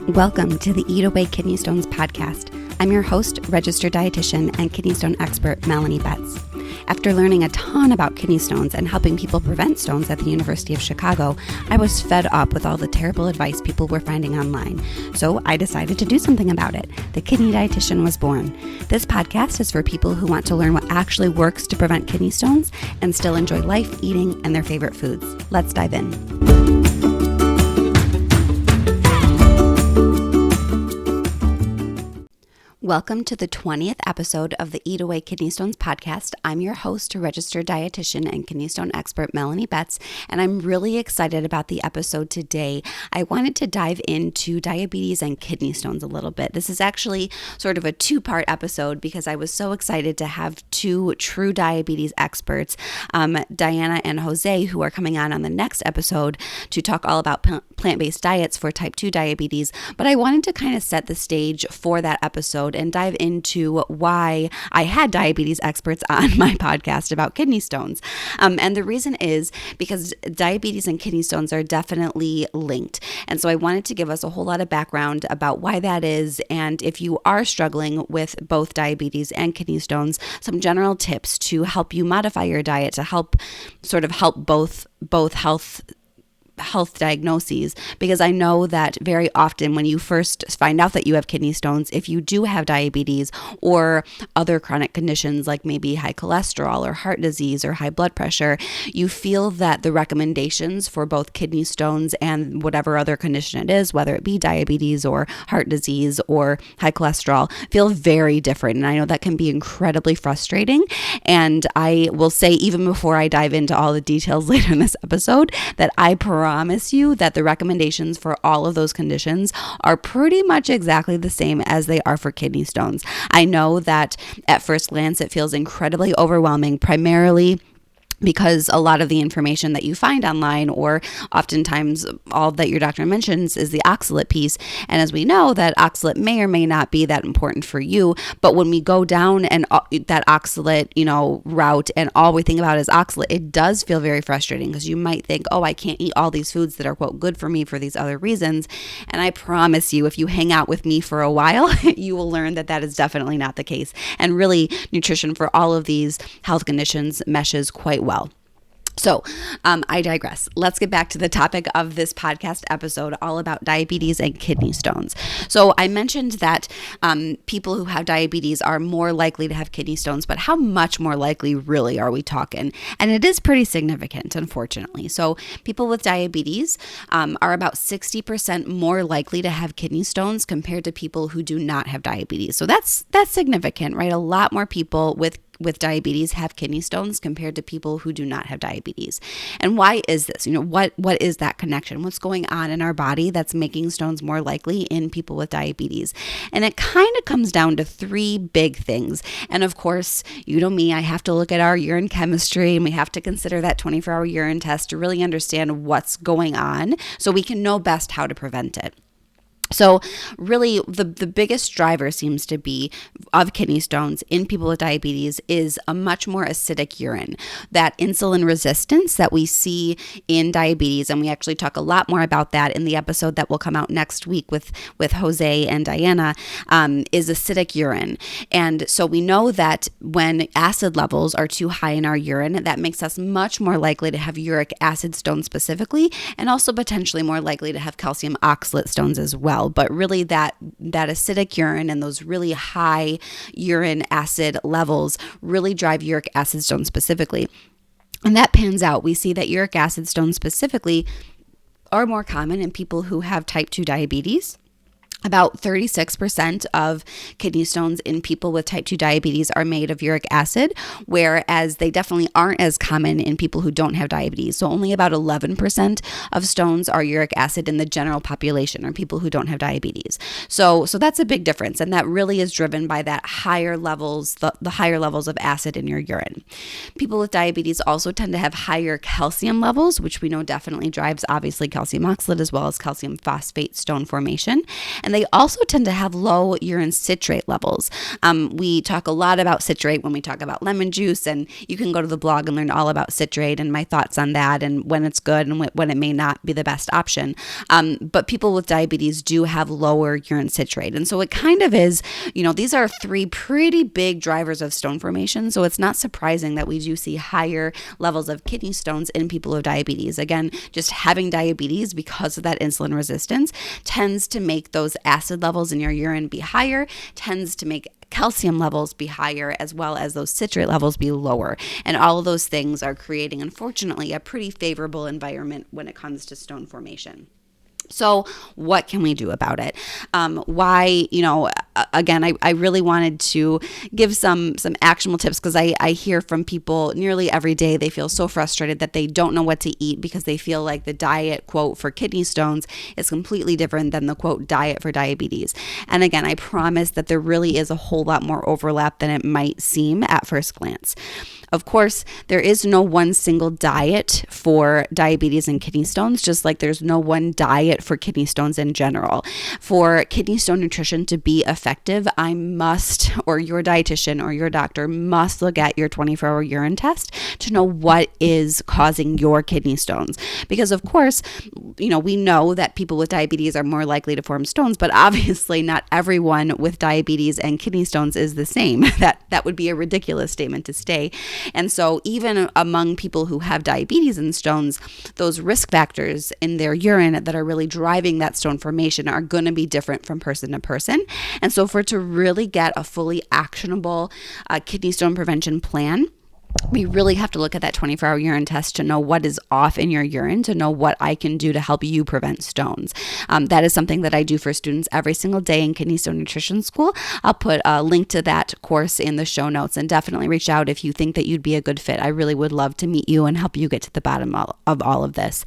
Welcome to the Eat Away Kidney Stones podcast. I'm your host, registered dietitian and kidney stone expert, Melanie. After learning a ton about kidney stones and helping people prevent stones at the University of Chicago, I was fed up with all the terrible advice people were finding online. So I decided to do something about it. The Kidney Dietitian was born. This podcast is for people who want to learn what actually works to prevent kidney stones and still enjoy life, eating, and their favorite foods. Let's dive in. Welcome to the 20th episode of the Eat Away Kidney Stones podcast. I'm your host, registered dietitian and kidney stone expert, Melanie, and I'm really excited about the episode today. I wanted to dive into diabetes and kidney stones a little bit. This is actually sort of a two-part episode because I was so excited to have two true diabetes experts, Diana and Jose, who are coming on the next episode to talk all about plant-based diets for type 2 diabetes. But I wanted to kind of set the stage for that episode and dive into why I had diabetes experts on my podcast about kidney stones. And the reason is because diabetes and kidney stones are definitely linked. And so I wanted to give us a whole lot of background about why that is. And if you are struggling with both diabetes and kidney stones, some general tips to help you modify your diet to help both health diagnoses, because I know that very often when you first find out that you have kidney stones, if you do have diabetes or other chronic conditions like maybe high cholesterol or heart disease or high blood pressure, you feel that the recommendations for both kidney stones and whatever other condition it is, whether it be diabetes or heart disease or high cholesterol, feel very different. And I know that can be incredibly frustrating. And I will say, even before I dive into all the details later in this episode, that I promise you that the recommendations for all of those conditions are pretty much exactly the same as they are for kidney stones. I know that at first glance it feels incredibly overwhelming, primarily because a lot of the information that you find online, or oftentimes all that your doctor mentions, is the oxalate piece. And as we know, that oxalate may or may not be that important for you. But when we go down and that oxalate, route, and all we think about is oxalate, it does feel very frustrating because you might think, oh, I can't eat all these foods that are, quote, good for me for these other reasons. And I promise you, if you hang out with me for a while, you will learn that that is definitely not the case. And really, nutrition for all of these health conditions meshes quite well. So I digress. Let's get back to the topic of this podcast episode, all about diabetes and kidney stones. So I mentioned that people who have diabetes are more likely to have kidney stones, but how much more likely really are we talking? And it is pretty significant, unfortunately. So people with diabetes are about 60% more likely to have kidney stones compared to people who do not have diabetes. So that's significant, right? A lot more people with diabetes have kidney stones compared to people who do not have diabetes. And why is this? What is that connection? What's going on in our body that's making stones more likely in people with diabetes? And it kind of comes down to three big things. And of course, me, I have to look at our urine chemistry, and we have to consider that 24-hour urine test to really understand what's going on so we can know best how to prevent it. So really, the biggest driver seems to be of kidney stones in people with diabetes is a much more acidic urine. That insulin resistance that we see in diabetes, and we actually talk a lot more about that in the episode that will come out next week with Jose and Diana, is acidic urine. And so we know that when acid levels are too high in our urine, that makes us much more likely to have uric acid stones specifically, and also potentially more likely to have calcium oxalate stones as well. But really that acidic urine and those really high urine acid levels really drive uric acid stones specifically. And that pans out. We see that uric acid stones specifically are more common in people who have type 2 diabetes. About 36% of kidney stones in people with type 2 diabetes are made of uric acid, whereas they definitely aren't as common in people who don't have diabetes. So only about 11% of stones are uric acid in the general population, or people who don't have diabetes. So that's a big difference, and that really is driven by that higher levels, the higher levels of acid in your urine. People with diabetes also tend to have higher calcium levels, which we know definitely drives obviously calcium oxalate as well as calcium phosphate stone formation. And they also tend to have low urine citrate levels. We talk a lot about citrate when we talk about lemon juice, and you can go to the blog and learn all about citrate and my thoughts on that and when it's good and when it may not be the best option. But people with diabetes do have lower urine citrate. And so it kind of is, these are three pretty big drivers of stone formation. So it's not surprising that we do see higher levels of kidney stones in people with diabetes. Again, just having diabetes because of that insulin resistance tends to make those acid levels in your urine be higher, tends to make calcium levels be higher, as well as those citrate levels be lower. And all of those things are creating, unfortunately, a pretty favorable environment when it comes to stone formation. So what can we do about it? Why, again, I really wanted to give some actionable tips because I hear from people nearly every day. They feel so frustrated that they don't know what to eat because they feel like the diet, quote, for kidney stones is completely different than the, quote, diet for diabetes. And again, I promise that there really is a whole lot more overlap than it might seem at first glance. Of course, there is no one single diet for diabetes and kidney stones, just like there's no one diet for kidney stones in general. For kidney stone nutrition to be effective, I must, or your dietitian or your doctor must look at your 24-hour urine test to know what is causing your kidney stones. Because of course, we know that people with diabetes are more likely to form stones, but obviously not everyone with diabetes and kidney stones is the same. That would be a ridiculous statement to say. And so even among people who have diabetes and stones, those risk factors in their urine that are really driving that stone formation are going to be different from person to person. And so for it to really get a fully actionable kidney stone prevention plan, we really have to look at that 24-hour urine test to know what is off in your urine, to know what I can do to help you prevent stones. That is something that I do for students every single day in Kidney Stone Nutrition School. I'll put a link to that course in the show notes, and definitely reach out if you think that you'd be a good fit. I really would love to meet you and help you get to the bottom of all of this.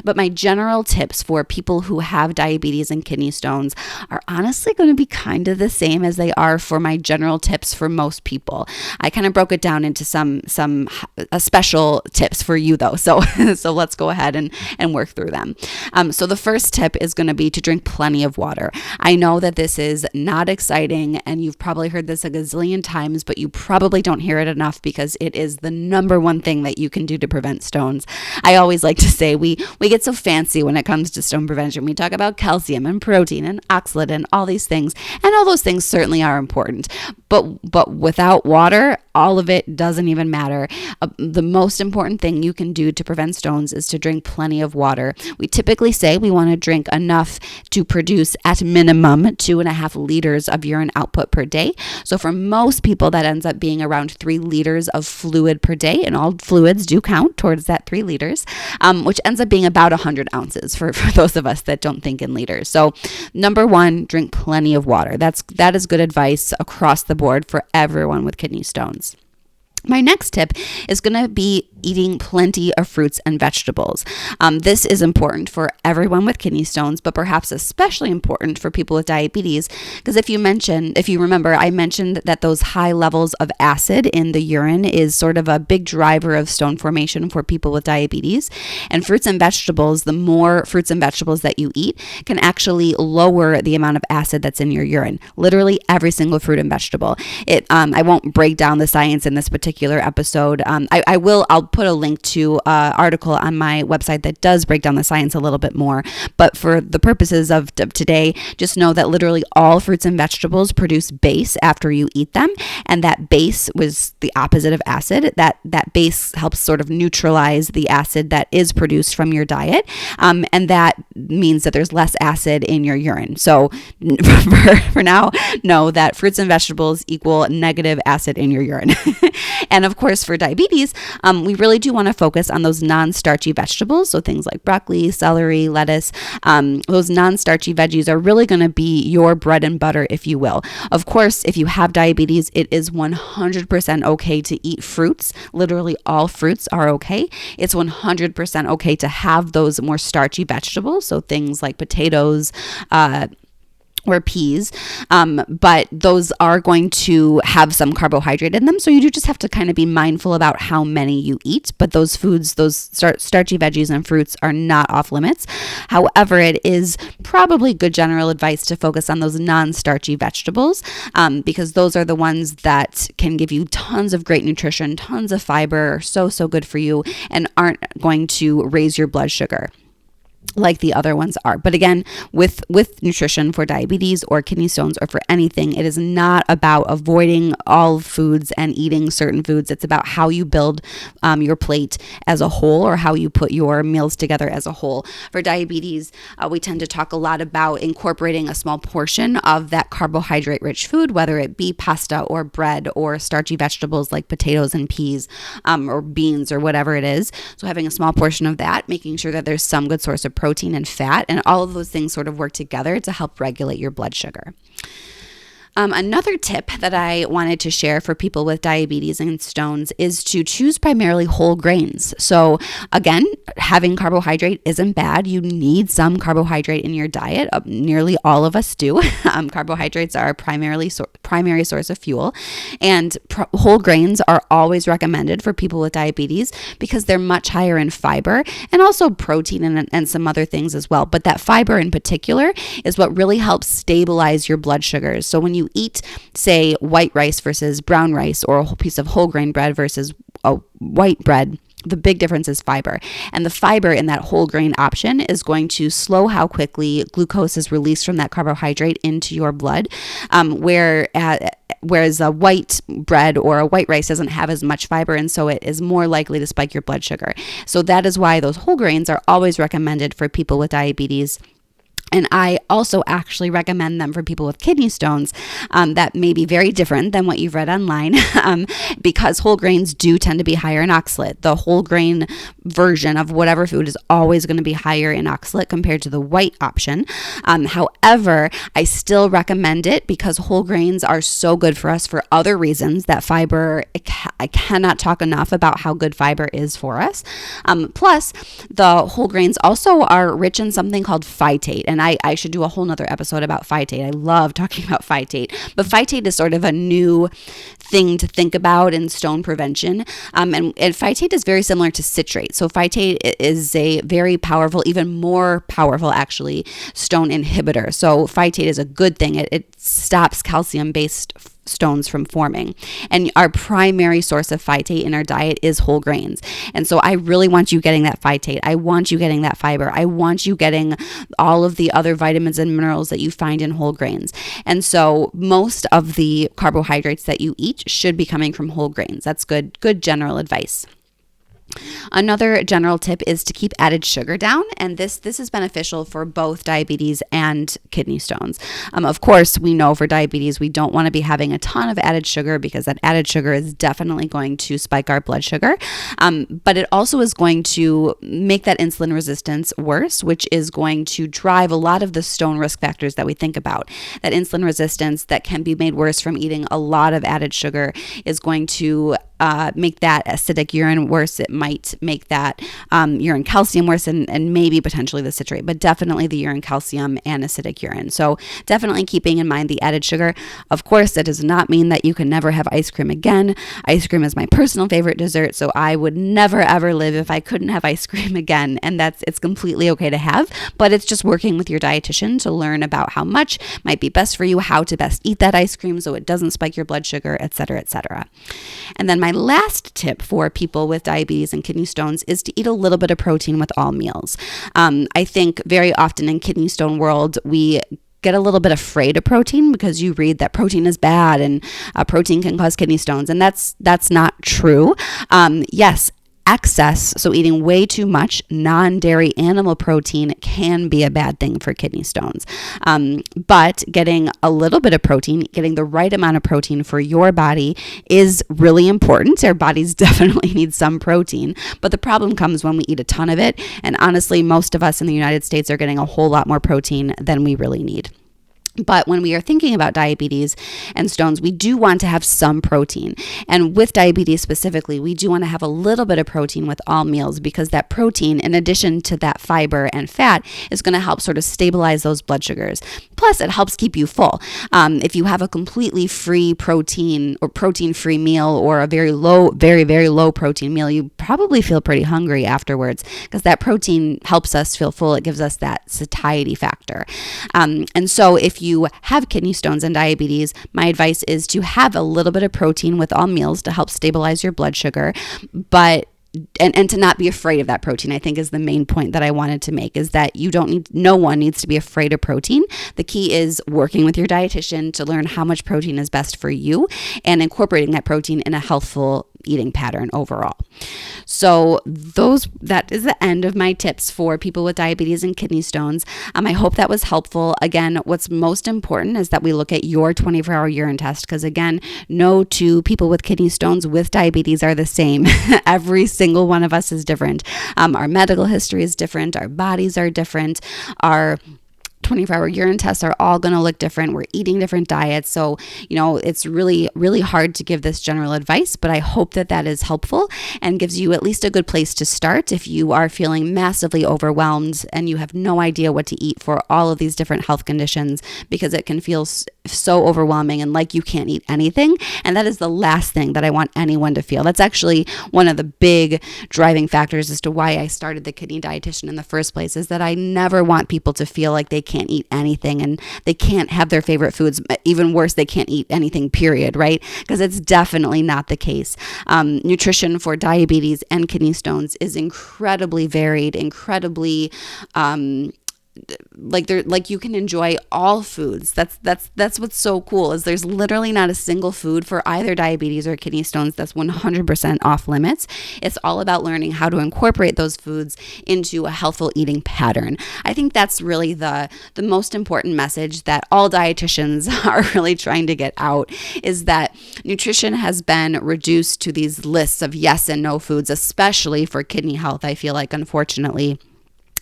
But my general tips for people who have diabetes and kidney stones are honestly going to be kind of the same as they are for my general tips for most people. I kind of broke it down into some special tips for you though. So let's go ahead and work through them. So the first tip is going to be to drink plenty of water. I know that this is not exciting and you've probably heard this a gazillion times, but you probably don't hear it enough because it is the number one thing that you can do to prevent stones. I always like to say we get so fancy when it comes to stone prevention. We talk about calcium and protein and oxalate and all these things, and all those things certainly are important. But without water, all of it doesn't even matter. The most important thing you can do to prevent stones is to drink plenty of water. We typically say we want to drink enough to produce at minimum 2.5 liters of urine output per day. So for most people, that ends up being around 3 liters of fluid per day, and all fluids do count towards that 3 liters, which ends up being about 100 ounces for those of us that don't think in liters. So number one, drink plenty of water. That is good advice across the board for everyone with kidney stones. My next tip is going to be eating plenty of fruits and vegetables. This is important for everyone with kidney stones, but perhaps especially important for people with diabetes, because if you remember, I mentioned that those high levels of acid in the urine is sort of a big driver of stone formation for people with diabetes. And fruits and vegetables, the more fruits and vegetables that you eat, can actually lower the amount of acid that's in your urine. Literally every single fruit and vegetable. I won't break down the science in this particular episode. I'll put a link to an article on my website that does break down the science a little bit more. But for the purposes of today, just know that literally all fruits and vegetables produce base after you eat them. And that base was the opposite of acid. That base helps sort of neutralize the acid that is produced from your diet. And that means that there's less acid in your urine. So for now, know that fruits and vegetables equal negative acid in your urine. And of course, for diabetes, we really do want to focus on those non-starchy vegetables. So things like broccoli, celery, lettuce, those non-starchy veggies are really going to be your bread and butter, if you will. Of course, if you have diabetes, it is 100% okay to eat fruits. Literally all fruits are okay. It's 100% okay to have those more starchy vegetables. So things like potatoes, or peas, but those are going to have some carbohydrate in them. So you do just have to kind of be mindful about how many you eat. But those foods, those starchy veggies and fruits are not off limits. However, it is probably good general advice to focus on those non-starchy vegetables, because those are the ones that can give you tons of great nutrition, tons of fiber, are so good for you, and aren't going to raise your blood sugar like the other ones are. But again, with nutrition for diabetes or kidney stones or for anything, it is not about avoiding all foods and eating certain foods. It's about how you build your plate as a whole, or how you put your meals together as a whole. For diabetes, we tend to talk a lot about incorporating a small portion of that carbohydrate-rich food, whether it be pasta or bread or starchy vegetables like potatoes and peas, or beans or whatever it is. So having a small portion of that, making sure that there's some good source of protein and fat, and all of those things sort of work together to help regulate your blood sugar. Another tip that I wanted to share for people with diabetes and stones is to choose primarily whole grains. So again, having carbohydrate isn't bad. You need some carbohydrate in your diet. Nearly all of us do. Carbohydrates are a primary source of fuel, and whole grains are always recommended for people with diabetes because they're much higher in fiber and also protein and some other things as well. But that fiber in particular is what really helps stabilize your blood sugars. So when you eat, say, white rice versus brown rice, or a whole piece of whole grain bread versus a white bread, the big difference is fiber. And the fiber in that whole grain option is going to slow how quickly glucose is released from that carbohydrate into your blood, whereas a white bread or a white rice doesn't have as much fiber, and so it is more likely to spike your blood sugar. So that is why those whole grains are always recommended for people with diabetes. And I also actually recommend them for people with kidney stones. That may be very different than what you've read online, because whole grains do tend to be higher in oxalate. The whole grain version of whatever food is always going to be higher in oxalate compared to the white option. However, I still recommend it because whole grains are so good for us for other reasons. That fiber, I cannot talk enough about how good fiber is for us. Plus, the whole grains also are rich in something called phytate. And I should do a whole nother episode about phytate. I love talking about phytate, but phytate is sort of a new thing to think about in stone prevention. And phytate is very similar to citrate. So phytate is a very powerful, even more powerful actually, stone inhibitor. So phytate is a good thing. It stops calcium-based stones from forming. And our primary source of phytate in our diet is whole grains. And so I really want you getting that phytate. I want you getting that fiber. I want you getting all of the other vitamins and minerals that you find in whole grains. And so most of the carbohydrates that you eat should be coming from whole grains. That's good general advice. Another general tip is to keep added sugar down, and this is beneficial for both diabetes and kidney stones. Of course, we know for diabetes we don't want to be having a ton of added sugar because that added sugar is definitely going to spike our blood sugar, but it also is going to make that insulin resistance worse, which is going to drive a lot of the stone risk factors that we think about. That insulin resistance that can be made worse from eating a lot of added sugar is going to make that acidic urine worse. It might make that urine calcium worse, and maybe potentially the citrate, but definitely the urine calcium and acidic urine. So definitely keeping in mind the added sugar. Of course, that does not mean that you can never have ice cream again. Ice cream is my personal favorite dessert, so I would never ever live if I couldn't have ice cream again, and it's completely okay to have, but it's just working with your dietitian to learn about how much might be best for you, how to best eat that ice cream so it doesn't spike your blood sugar, etc., etc. And then my last tip for people with diabetes and kidney stones is to eat a little bit of protein with all meals. I think very often in kidney stone world, we get a little bit afraid of protein because you read that protein is bad and protein can cause kidney stones, and that's not true. Yes, excess, so eating way too much non-dairy animal protein can be a bad thing for kidney stones. But getting a little bit of protein, getting the right amount of protein for your body is really important. Our bodies definitely need some protein, but the problem comes when we eat a ton of it. And honestly, most of us in the United States are getting a whole lot more protein than we really need. But when we are thinking about diabetes and stones, we do want to have some protein. And with diabetes specifically, we do want to have a little bit of protein with all meals, because that protein, in addition to that fiber and fat, is going to help sort of stabilize those blood sugars. Plus, it helps keep you full. If you have a completely free protein or protein-free meal, or a very low, very, very low protein meal, you probably feel pretty hungry afterwards, because that protein helps us feel full. It gives us that satiety factor. And so if you have kidney stones and diabetes, my advice is to have a little bit of protein with all meals to help stabilize your blood sugar, but and to not be afraid of that protein, I think, is the main point that I wanted to make, is that no one needs to be afraid of protein. The key is working with your dietitian to learn how much protein is best for you and incorporating that protein in a healthful eating pattern overall. So that is the end of my tips for people with diabetes and kidney stones. I hope that was helpful. Again, what's most important is that we look at your 24-hour urine test, because again, no two people with kidney stones with diabetes are the same. Every single one of us is different. Our medical history is different. Our bodies are different. Our 24-hour urine tests are all going to look different. We're eating different diets. So, it's really, really hard to give this general advice, but I hope that is helpful and gives you at least a good place to start if you are feeling massively overwhelmed and you have no idea what to eat for all of these different health conditions, because it can feel so overwhelming and like you can't eat anything. And that is the last thing that I want anyone to feel. That's actually one of the big driving factors as to why I started the kidney dietitian in the first place, is that I never want people to feel like they can't eat anything and they can't have their favorite foods. Even worse, they can't eat anything, period, right? Because it's definitely not the case. Nutrition for diabetes and kidney stones is incredibly varied, incredibly you can enjoy all foods. That's what's so cool, is there's literally not a single food for either diabetes or kidney stones that's 100% off limits. It's all about learning how to incorporate those foods into a healthful eating pattern. I think that's really the most important message that all dietitians are really trying to get out, is that nutrition has been reduced to these lists of yes and no foods, especially for kidney health, I feel like, unfortunately.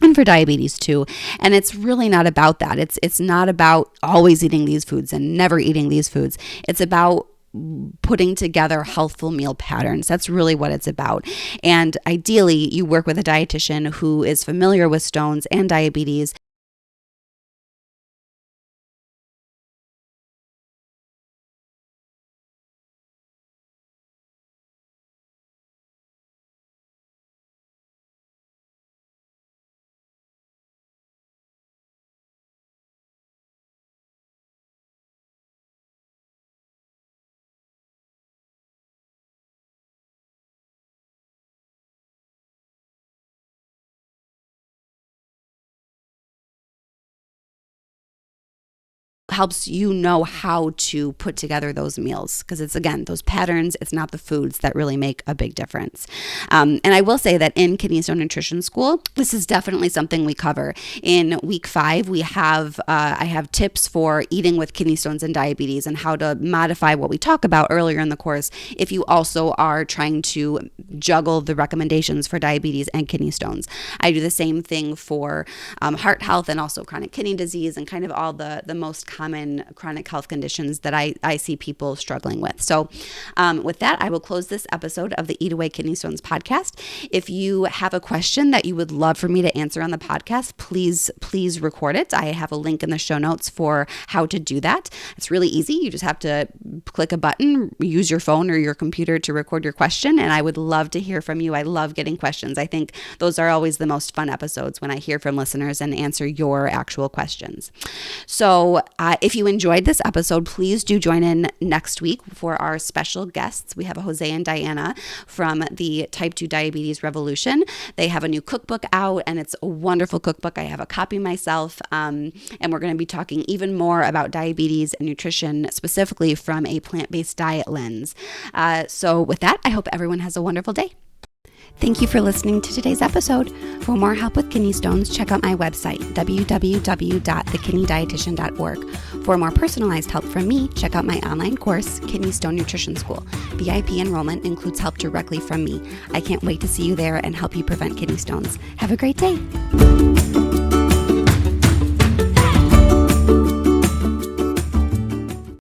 And for diabetes too. And it's really not about that. It's not about always eating these foods and never eating these foods. It's about putting together healthful meal patterns. That's really what it's about. And ideally, you work with a dietitian who is familiar with stones and diabetes. Helps you know how to put together those meals, because it's, again, those patterns. It's not the foods that really make a big difference. And I will say that in Kidney Stone Nutrition School, this is definitely something we cover. In week 5, we have I have tips for eating with kidney stones and diabetes and how to modify what we talk about earlier in the course if you also are trying to juggle the recommendations for diabetes and kidney stones. I do the same thing for heart health and also chronic kidney disease and kind of all the most common chronic health conditions that I see people struggling with. So with that, I will close this episode of the Eat Away Kidney Stones podcast. If you have a question that you would love for me to answer on the podcast, please record it. I have a link in the show notes for how to do that. It's really easy. You just have to click a button, use your phone or your computer to record your question, and I would love to hear from you. I love getting questions. I think those are always the most fun episodes, when I hear from listeners and answer your actual questions. So if you enjoyed this episode, please do join in next week for our special guests. We have Jose and Diana from the Type 2 Diabetes Revolution. They have a new cookbook out, and it's a wonderful cookbook. I have a copy myself, and we're going to be talking even more about diabetes and nutrition, specifically from a plant-based diet lens. So with that, I hope everyone has a wonderful day. Thank you for listening to today's episode. For more help with kidney stones, check out my website, www.thekidneydietitian.org. For more personalized help from me, check out my online course, Kidney Stone Nutrition School. VIP enrollment includes help directly from me. I can't wait to see you there and help you prevent kidney stones. Have a great day.